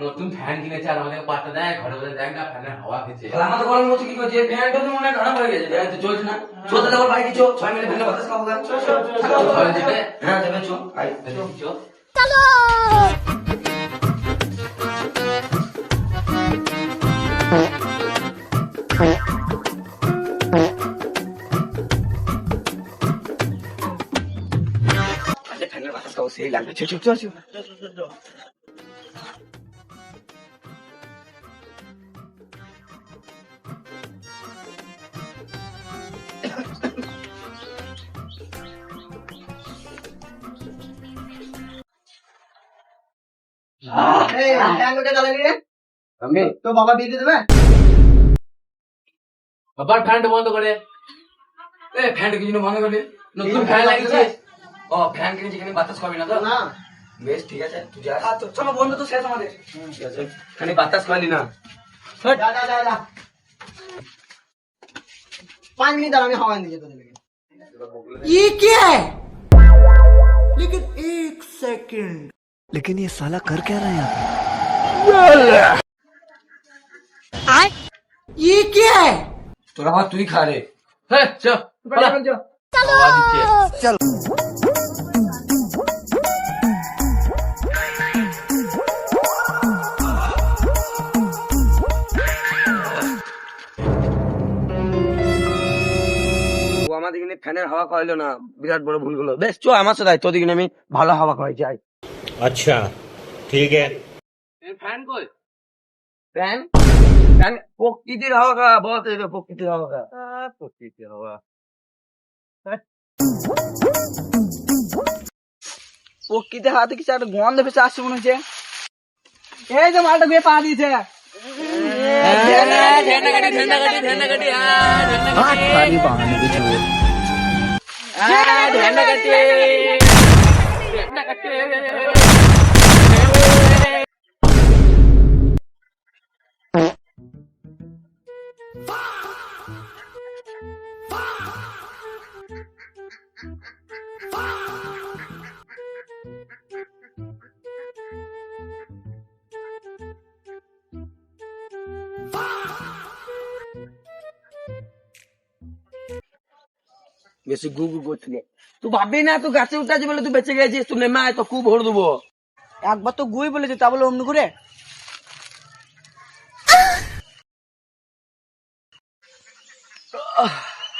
নতুন ফ্যান কিনেছে আর আমাদের পাতা দেয় ঘরে বলে দেখ না ফ্যানের হাওয়া খেয়েছে। আমাদের গরম হচ্ছে কি করছে, ফ্যানটা তো মনে হয় খারাপ হয়ে গেছে, ফ্যান তো চলছে না। চলতে দেওয়ার বাইরে চো, 6 মিনিট ফ্যানে বাতাস খাবো। হ্যাঁ যাবে, চো চলো। ফ্যানের বাতাস খাবো, সেই লাগবে। চো চো চো চো। তো বাবা দিয়ে দেবে আবার ফ্যানটা বন্ধ করে। ফ্যানটা কিছু বন্ধ করলি? নতুন ফ্যান লাগিয়েছে। ও ফ্যান কিনেছি, এখানে বাতাস খাবি না তো? না বেশ ঠিক আছে, তুই যা। চলো বন্ধ তো শেষ আমাদের। ঠিক আছে, খালি বাতাস খালি না। যা যা যা যা, 5 মিনিট আর আমি হাওয়া দিয়ে যেতে। ये क्या है? लेकिन 1 सेकंड, लेकिन ये साला कर क्या रहा है यहाँ पे? ये क्या है? তোরা আবার তুই খা রে। হ্যাঁ চল चलो ও আমাদের এখানে ফ্যানের হাওয়া খাওয়াইলো না, বিরাট বড় ভুল গুলো। বেশ চো আমার সাথে, তোর এখানে আমি ভালো হাওয়া খাওয়াই যাই। अच्छा ठीक है। ফ্যান কই? ফ্যান ফ্যান প্রকৃতির হাওয়া খা, বল তো প্রকৃতির হাওয়া খা। প্রকৃতির হাওয়া প্রকৃতির হাওয়াতে কিছু একটা গন্ধ ভেসে আসছে মনে হচ্ছে। এই যে মালটা বিয়ে পা দিয়েছে। বেশি গু গু করছিলে, তুই ভাববি না তুই গাছে উঠে বলে তুই বেঁচে গেছিস। তুই নেমে আয়, তো খুব ভরে দেবো। একবার তো গুই বলেছে, তা বলে অমনি করে।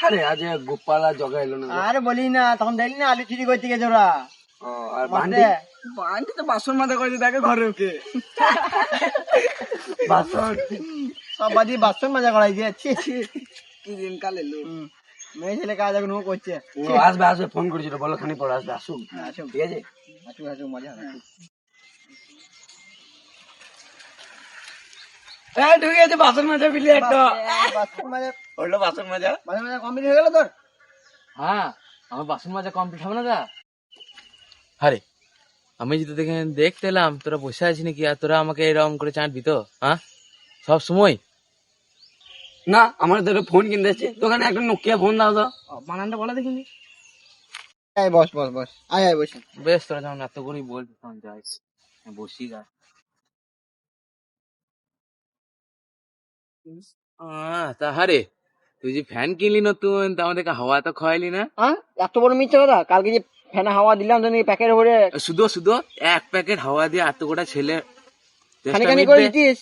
আরে আজ গোপালা জগা এলো না। আরে বলি না, তখন দেখলি না আলু চুরি করতে গেছে ওরা। আর বান্ডি বান্ডি তো বাসন মাজা করে দেখে ঘরে ওকে। বাসন সব বাদি বাসন মাজা করাই দিয়েছি। কি দিন কাল এলো, মেয়ে ছেলে কাজ এখন ও করছে। আসবে আসবে, ফোন করেছিল, বলো খানি পরে আসবে। আসুক আসুক, ঠিক আছে, আসুক আসুক, মজা হবে। হ্যাঁ ঢুকে গেছে বাসন মাজা বিলি একটা। বাসন মাজা হলো, বাসন মাজা বাসন মাজা কমপ্লিট হয়ে গেল তোর? হ্যাঁ আমার বাসন মাজা কমপ্লিট হবে না দা? আরে আমি যদি দেখতে এলাম তোরা বসে আছিস নাকি, আর তোরা আমাকে এরকম করে চাঁটবি তো? হ্যাঁ সব সময় না, আমার তোর ফোন কিনতে এসেছি, দোকানে একটা নোকিয়া ফোন দাও তো। বানানটা বলা দেখিনি। বস বস বস, আয় আয় বসে। বেশ তোরা যখন এত করেই বলছিস তখন যাই, বসি গা। তাহারে তুই যে ফ্যান কিনলি নতুন, তা আমাদেরকে হাওয়া তো খাওয়াইলি না? এত বড় মিথ্যা কথা! কালকে যে ফ্যানে হাওয়া দিলাম তুমি প্যাকেট ভরে, শুধু শুধু 1 প্যাকেট হাওয়া দিয়ে এত গোটা ছেলে খানি করে দিতিস।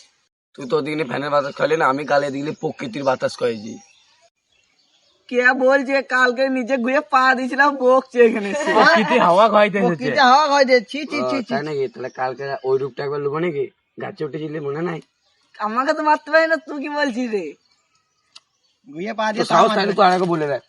তুই তো ওদিকে ফ্যানের বাতাস খাইলি না, আমি কালে দিলি প্রকৃতির বাতাস খাইছি। কে বলছে? কালকে নিচে ঘুরে পা দিয়েছিলাম, বকছে এখানে। প্রকৃতির হাওয়া খাইতে এসেছে। প্রকৃতির হাওয়া খাইতে। ছি ছি ছি ছি, তাই নাকি? তাহলে কালকে ওই রূপটা একবার লুবো নাকি? গাছে উঠেছিলি মনে নাই? আমাকে তো মারতে পারি না, তুই কি বলছিস রে? ঘুরে পা দিয়ে সাহস থাকলে তুই আরেকবার বলে দেখ।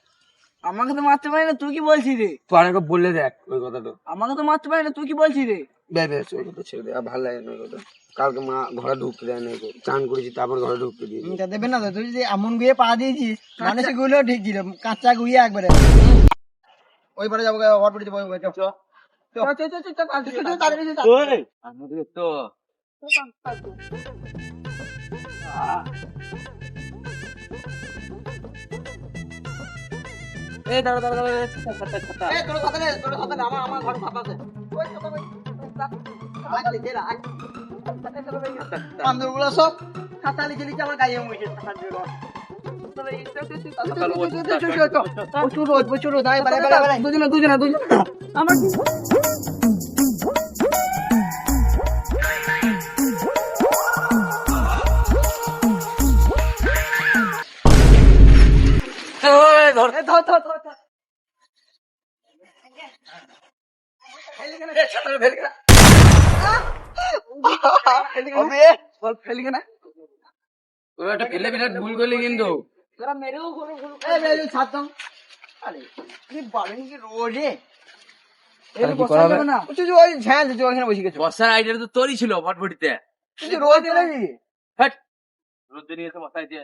আমাকে তো মারতে পারি না, তুই কি বলছিস রে? তুই আরেকবার বলে দেখ ওই কথাটা। আমাকে তো মারতে পারি না, তুই কি বলছিস রে? বেশ ওই কথা ছেড়ে দে, আর ভালো লাগে না ওই কথা। কালকে মা ঘরে ঢুকতে দেয় না, চান করেছি তারপর ঘরে ঢুকতে দিয়ে দেবে না। তুই যে এমন গুয়ে পা দিয়েছিস, মানুষের গুলো ঠিক ছিল, কাঁচা গুয়ে একবারে। ওইবারে যাবো, এই দাঁড়া দাঁড়া দাঁড়া ছাতা ছাতা এই তোর কথা নেই, তোর কথা নেই, আমার ঘরে ছাতা আছে। ওই ছাতা ওই আগে দে না বান্দরগুলো সব ছাতা লিখে লিখে আমার গায়ে মুছে ছাতা দিলো। প্রচুর দাঁড়ায় বাড়ায় বাড়ায় বাড়ায় দুজনে আমার কি ধর ধর ধর ধর ধর ছাতাটা ফেল কেনা বল ফেল কেনা ওই একটা ফেলে বিরাট ভুল করলি কিন্তু তোরা মেরেও ভুল এই মেরে ছাড়তাম আরে কি বলেন কি রোজে এই বসা যাবে না তুই ওই ঝ্যাঁ তুই ওখানে বসে গেছিস বর্ষার আইডিয়া তো তোরই ছিল ভটভটিতে তুই রোজ এলি হ্যাট রোদে নিয়ে এসে বসাই দিয়ে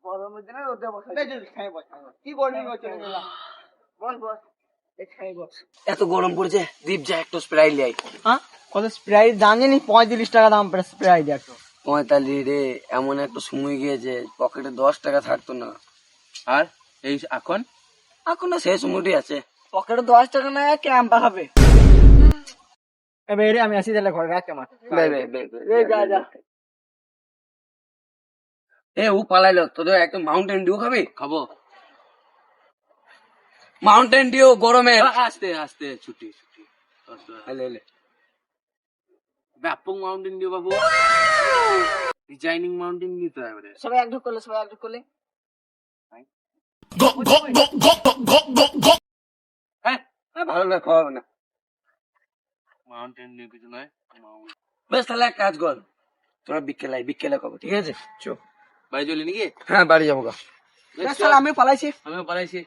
গরমের দিনে রোদে বসা এই যে খাই বস কি বলবি চলে গেলাম বল বস এই খাই বস এত গরম পড়েছে দীপ যা একটু স্প্রাইট লাই। হ্যাঁ কত স্প্রাইট দাম জানি 35 টাকা দাম স্প্রাইট একটা 45 রে, এমন একটা সময় গিয়েছে পকেটে 10 টাকা থাকতো না। আর এই এখন এখনো সেই সময়টি আছে। পকেটে 10 টাকা না ক্যাম্প হবে এবারে আমি আসি তাহলে ঘরে রাখ আমার এই যা যা এ ও পালাইলো, তোদের একদম মাউন্টেন ডিউ খাবি? খাবো মাউন্টেন ডিউ গরমে। আস্তে আস্তে ছুটি ছুটি এলে ব্যাপক মাউন্টেন ডিউ বাবু ডিজাইনিং মাউন্টেন ডিউ তো এবারে সবাই এক ঢুক করলে হ্যাঁ ভালো না, খাওয়াবে না। মাউন্টেন ডিউ কিছু নয় বেশ তাহলে এক কাজ কর, তোরা বিকেলে খাবো, ঠিক আছে? চো বাড়ি চলি নাকি হ্যাঁ বাড়ি যাবো গা। আমিও পালাইছি আমিও পালাইছি